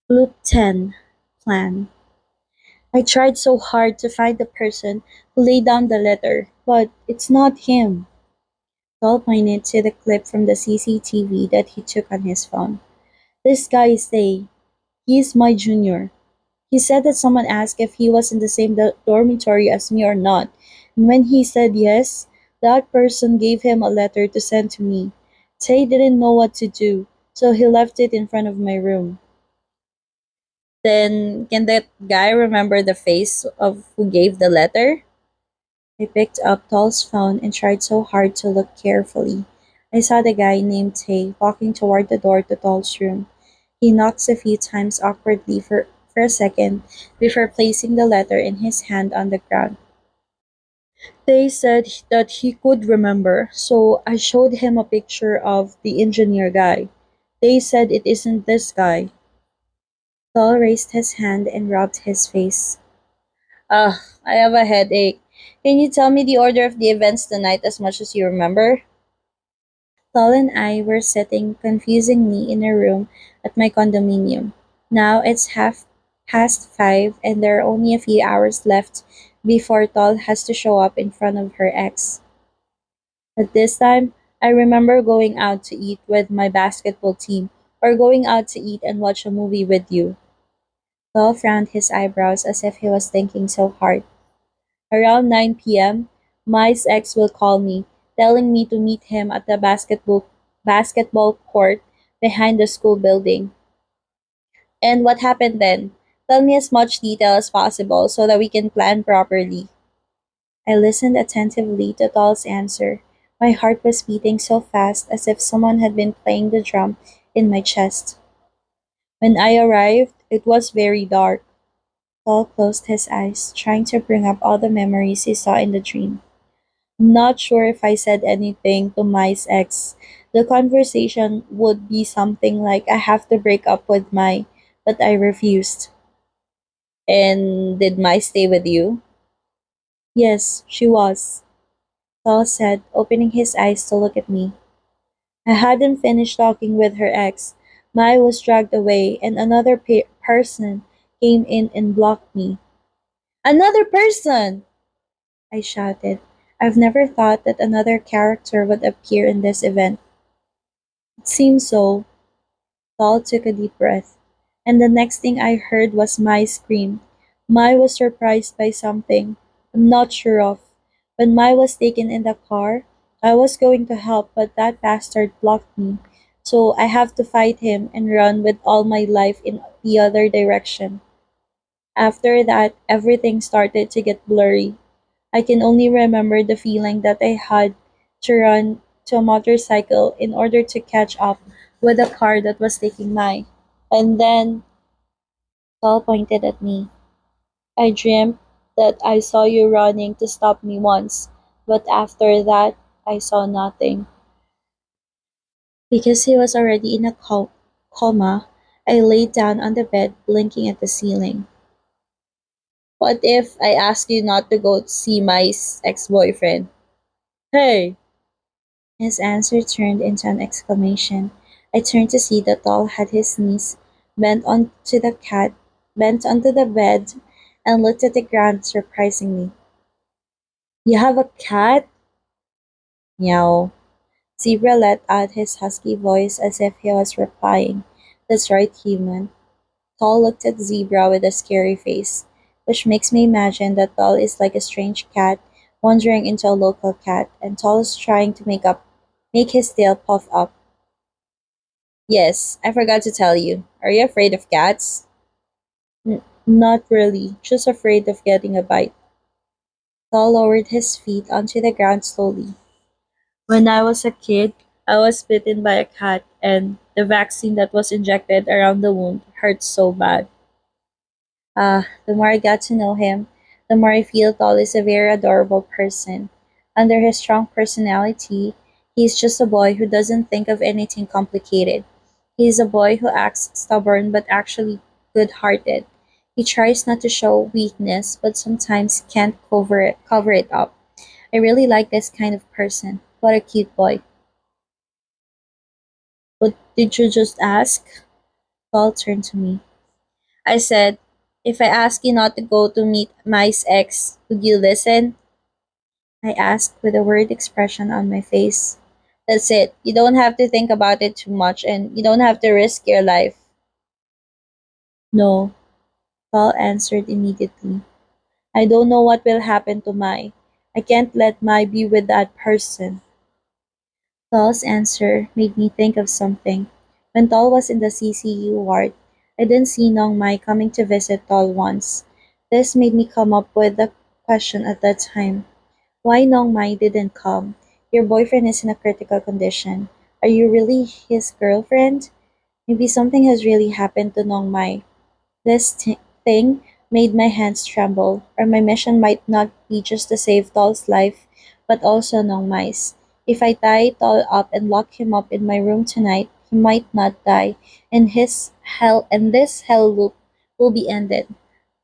Loop 10. Plan. I tried so hard to find the person who laid down the letter, but it's not him. Paul pointed to the clip from the CCTV that he took on his phone. This guy is Day. He's my junior. He said that someone asked if he was in the same dormitory as me or not, and when he said yes, that person gave him a letter to send to me. Tay didn't know what to do, so he left it in front of my room. Then, can that guy remember the face of who gave the letter? I picked up Tall's phone and tried so hard to look carefully. I saw the guy named Tay walking toward the door to Tall's room. He knocks a few times awkwardly for a second before placing the letter in his hand on the ground. They said that he could remember, so I showed him a picture of the engineer guy. They said it isn't this guy. Tall raised his hand and rubbed his face. Ugh, I have a headache. Can you tell me the order of the events tonight as much as you remember? Tall and I were sitting confusingly in a room at my condominium. Now it's half past 5 and there are only a few hours left before Tall has to show up in front of her ex. At this time, I remember going out to eat with my basketball team or going out to eat and watch a movie with you. Tall frowned his eyebrows as if he was thinking so hard. Around 9 p.m., Mai's ex will call me, telling me to meet him at the basketball court behind the school building. And what happened then? Tell me as much detail as possible so that we can plan properly. I listened attentively to Tall's answer. My heart was beating so fast as if someone had been playing the drum in my chest. When I arrived, it was very dark. Tall closed his eyes, trying to bring up all the memories he saw in the dream. Not sure if I said anything to Mai's ex. The conversation would be something like I have to break up with Mai, but I refused. And did Mai stay with you? Yes, she was, Paul said, opening his eyes to look at me. I hadn't finished talking with her ex. Mai was dragged away, and another person came in and blocked me. Another person! I shouted. I've never thought that another character would appear in this event. It seems so. Paul took a deep breath, and the next thing I heard was Mai scream. Mai was surprised by something I'm not sure of. When Mai was taken in the car, I was going to help, but that bastard blocked me. So I have to fight him and run with all my life in the other direction. After that, everything started to get blurry. I can only remember the feeling that I had to run to a motorcycle in order to catch up with the car that was taking Mai. And then Paul pointed at me. I dreamt that I saw you running to stop me once, but after that, I saw nothing. Because he was already in a coma, I laid down on the bed, blinking at the ceiling. What if I ask you not to go see my ex boyfriend? Hey! His answer turned into an exclamation. I turned to see that Doll had his knees bent onto the cat, bent onto the bed, and looked at the ground surprisingly. You have a cat? Meow. Zebra let out his husky voice as if he was replying. That's right, human. Tall looked at Zebra with a scary face, which makes me imagine that Tall is like a strange cat wandering into a local cat, and Tall is trying to make his tail puff up. Yes, I forgot to tell you. Are you afraid of cats? Not really, just afraid of getting a bite. Tall lowered his feet onto the ground slowly. When I was a kid, I was bitten by a cat, and the vaccine that was injected around the wound hurt so bad. The more I got to know him, the more I feel Tall is a very adorable person. Under his strong personality, he's just a boy who doesn't think of anything complicated. He's a boy who acts stubborn but actually good hearted. He tries not to show weakness but sometimes can't cover it up. I really like this kind of person. What a cute boy. What did you just ask? Paul turned to me. I said, if I ask you not to go to meet my ex, would you listen? I asked with a worried expression on my face. That's it. You don't have to think about it too much and you don't have to risk your life. No, Paul answered immediately. I don't know what will happen to Mai. I can't let Mai be with that person. Tall's answer made me think of something. When Tall was in the CCU ward, I didn't see Nong Mai coming to visit Tall once. This made me come up with the question at that time. Why Nong Mai didn't come? Your boyfriend is in a critical condition. Are you really his girlfriend? Maybe something has really happened to Nong Mai. Thing made my hands tremble, or my mission might not be just to save Tall's life, but also Nong Mai's. If I tie Tall up and lock him up in my room tonight, he might not die, and this hell loop will be ended.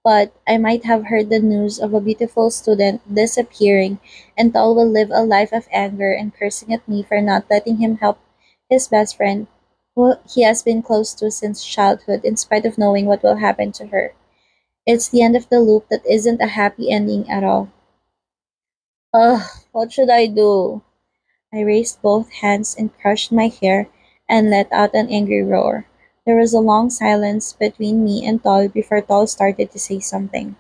But I might have heard the news of a beautiful student disappearing, and Tall will live a life of anger and cursing at me for not letting him help his best friend, who he has been close to since childhood, in spite of knowing what will happen to her. It's the end of the loop that isn't a happy ending at all. Ugh, what should I do? I raised both hands and crushed my hair and let out an angry roar. There was a long silence between me and Tall before Tall started to say something.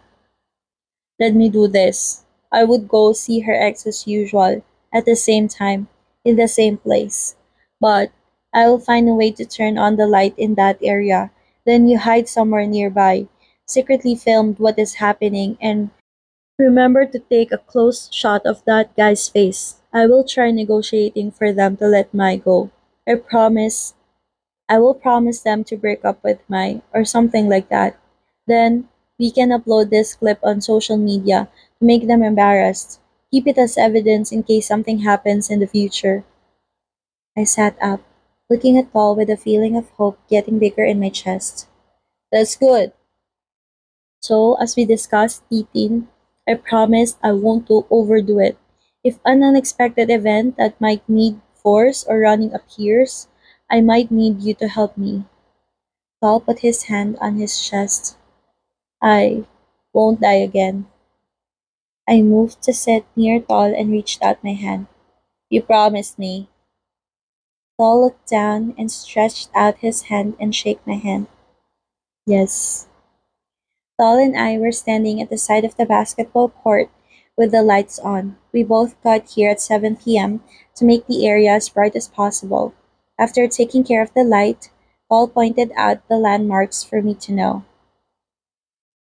Let me do this. I would go see her ex as usual, at the same time, in the same place. But I will find a way to turn on the light in that area. Then you hide somewhere nearby, secretly filmed what is happening, and remember to take a close shot of that guy's face. I will try negotiating for them to let Mai go. I promise I will promise them to break up with Mai or something like that. Then we can upload this clip on social media to make them embarrassed. Keep it as evidence in case something happens in the future. I sat up, looking at Paul with a feeling of hope getting bigger in my chest. That's good. So, as we discussed, Titin, I promised I won't overdo it. If an unexpected event that might need force or running appears, I might need you to help me. Paul put his hand on his chest. I won't die again. I moved to sit near Tall and reached out my hand. You promised me. Tall looked down and stretched out his hand and shook my hand. Yes. Tall and I were standing at the side of the basketball court with the lights on. We both got here at 7 p.m. to make the area as bright as possible. After taking care of the light, Paul pointed out the landmarks for me to know.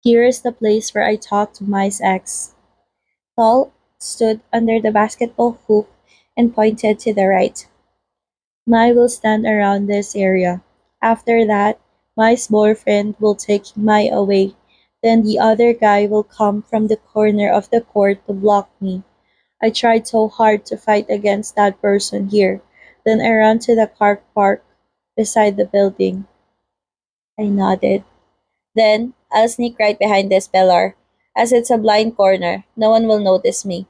Here is the place where I talked to my ex. Paul stood under the basketball hoop and pointed to the right. Mai will stand around this area. After that, Mai's boyfriend will take Mai away. Then the other guy will come from the corner of the court to block me. I tried so hard to fight against that person here. Then I ran to the car park beside the building. I nodded. Then I'll sneak right behind this pillar. As it's a blind corner, no one will notice me.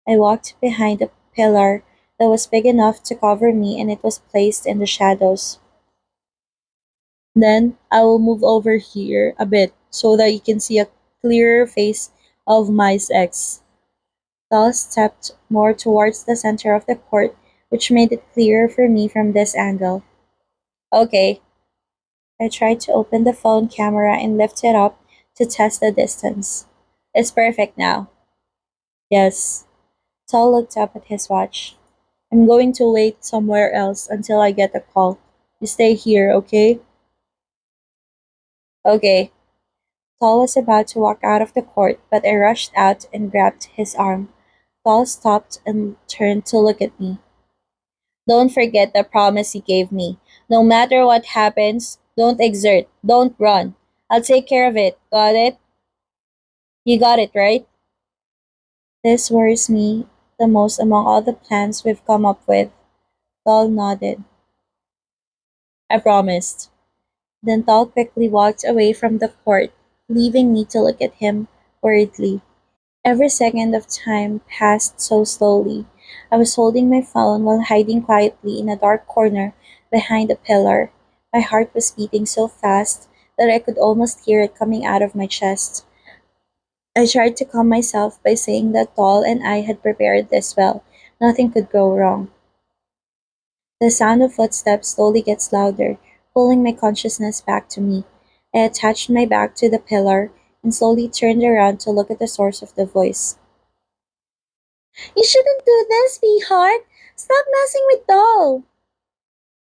I walked behind a pillar that was big enough to cover me and it was placed in the shadows. Then I will move over here a bit so that you can see a clearer face of my ex. Tal stepped more towards the center of the court, which made it clearer for me from this angle. Okay. I tried to open the phone camera and lift it up to test the distance. It's perfect now. Yes. Tal looked up at his watch. I'm going to wait somewhere else until I get a call. You stay here, okay? Okay. Tal was about to walk out of the court, but I rushed out and grabbed his arm. Tal stopped and turned to look at me. Don't forget the promise you gave me. No matter what happens, don't exert, don't run. I'll take care of it. Got it? You got it, right? This worries me the most among all the plans we've come up with. Tal nodded. I promised. Then Tal quickly walked away from the court, leaving me to look at him worriedly. Every second of time passed so slowly. I was holding my phone while hiding quietly in a dark corner behind a pillar. My heart was beating so fast that I could almost hear it coming out of my chest. I tried to calm myself by saying that Tall and I had prepared this well. Nothing could go wrong. The sound of footsteps slowly gets louder, pulling my consciousness back to me. I attached my back to the pillar and slowly turned around to look at the source of the voice. You shouldn't do this, sweetheart! Stop messing with Doll!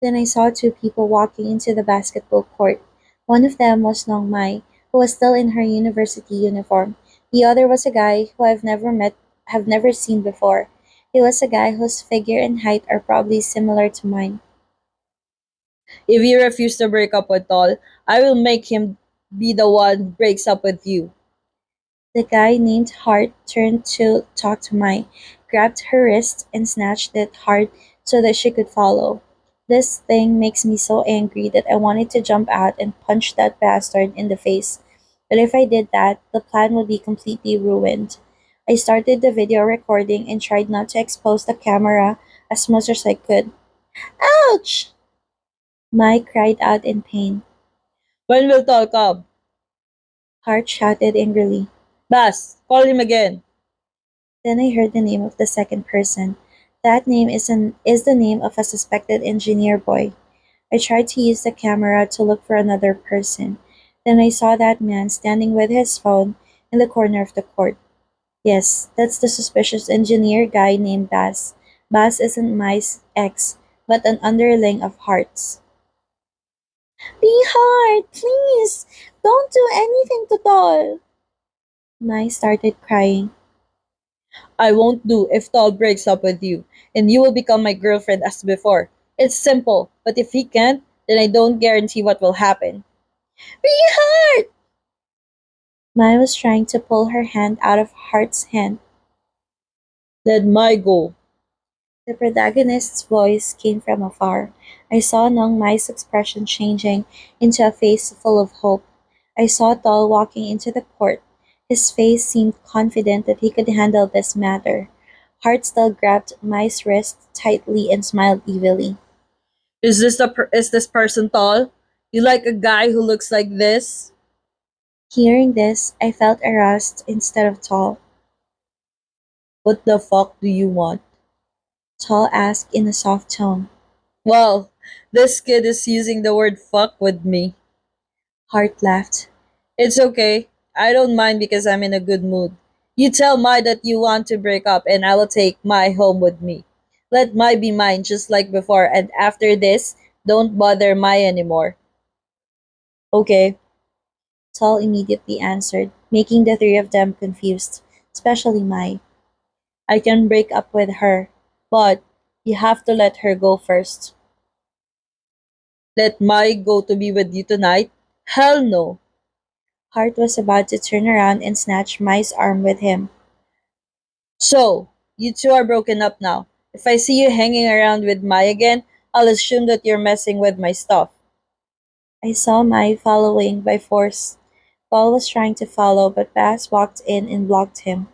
Then I saw two people walking into the basketball court. One of them was Nong Mai, who was still in her university uniform. The other was a guy who have never seen before. He was a guy whose figure and height are probably similar to mine. If you refuse to break up with Tol, I will make him be the one who breaks up with you. The guy named Hart turned to talk to Mai, grabbed her wrist, and snatched it hard so that she could follow. This thing makes me so angry that I wanted to jump out and punch that bastard in the face. But if I did that, the plan would be completely ruined. I started the video recording and tried not to expose the camera as much as I could. Ouch! Mai cried out in pain. When will Tol come? Hart shouted angrily. Bas, call him again. Then I heard the name of the second person. That name is the name of a suspected engineer boy. I tried to use the camera to look for another person. Then I saw that man standing with his phone in the corner of the court. Yes, that's the suspicious engineer guy named Bas. Bas isn't my ex, but an underling of Hearts. Be hard, please! Don't do anything to Tol! Mai started crying. I won't do if Tol breaks up with you, and you will become my girlfriend as before. It's simple, but if he can't, then I don't guarantee what will happen. Be hard! Mai was trying to pull her hand out of Hart's hand. Let Mai go. The protagonist's voice came from afar. I saw Nong Mai's expression changing into a face full of hope. I saw Tol walking into the court. His face seemed confident that he could handle this matter. Hart still grabbed Mai's wrist tightly and smiled evilly. Is this person tall? You like a guy who looks like this? Hearing this, I felt aroused instead of tall. What the fuck do you want? Tall asked in a soft tone. Well, this kid is using the word fuck with me. Hart laughed. It's okay. I don't mind because I'm in a good mood. You tell Mai that you want to break up and I will take Mai home with me. Let Mai be mine just like before, and after this, don't bother Mai anymore. Okay. Tall immediately answered, making the three of them confused, especially Mai. I can break up with her, but you have to let her go first. Let Mai go to be with you tonight? Hell no. Hart was about to turn around and snatch Mai's arm with him. So, you two are broken up now. If I see you hanging around with Mai again, I'll assume that you're messing with my stuff. I saw Mai following by force. Paul was trying to follow, but Bass walked in and blocked him.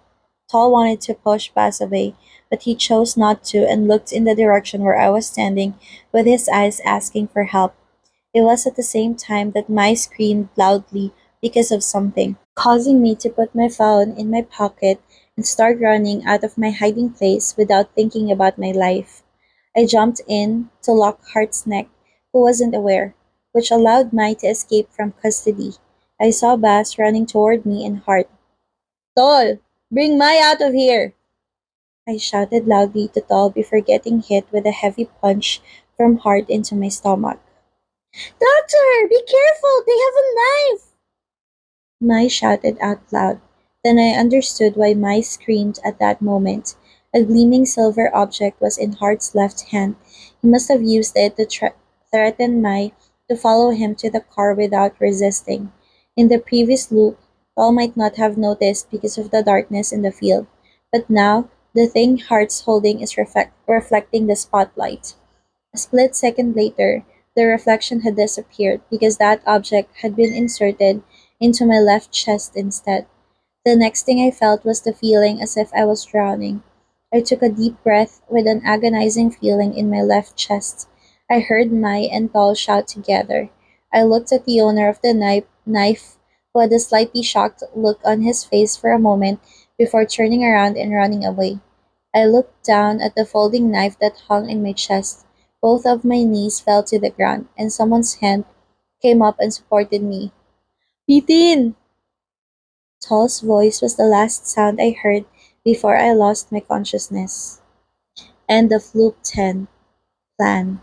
Tall wanted to push Bass away, but he chose not to and looked in the direction where I was standing with his eyes asking for help. It was at the same time that Mai screamed loudly because of something, causing me to put my phone in my pocket and start running out of my hiding place without thinking about my life. I jumped in to Lockhart's neck, who wasn't aware, which allowed Mai to escape from custody. I saw Bass running toward me and Hart. Tol, bring Mai out of here. I shouted loudly to Tall before getting hit with a heavy punch from Hart into my stomach. Doctor, be careful! They have a knife! Mai shouted out loud. Then I understood why Mai screamed at that moment. A gleaming silver object was in Hart's left hand. He must have used it to threaten Mai to follow him to the car without resisting. In the previous loop, Paul might not have noticed because of the darkness in the field, but now the thing Hart's holding is reflecting the spotlight. A split second later, the reflection had disappeared because that object had been inserted into my left chest instead. The next thing I felt was the feeling as if I was drowning. I took a deep breath with an agonizing feeling in my left chest. I heard Mai and Tall shout together. I looked at the owner of the knife, who had a slightly shocked look on his face for a moment before turning around and running away. I looked down at the folding knife that hung in my chest. Both of my knees fell to the ground, and someone's hand came up and supported me. Bitin! Tall's voice was the last sound I heard before I lost my consciousness. End of Loop 10 Plan.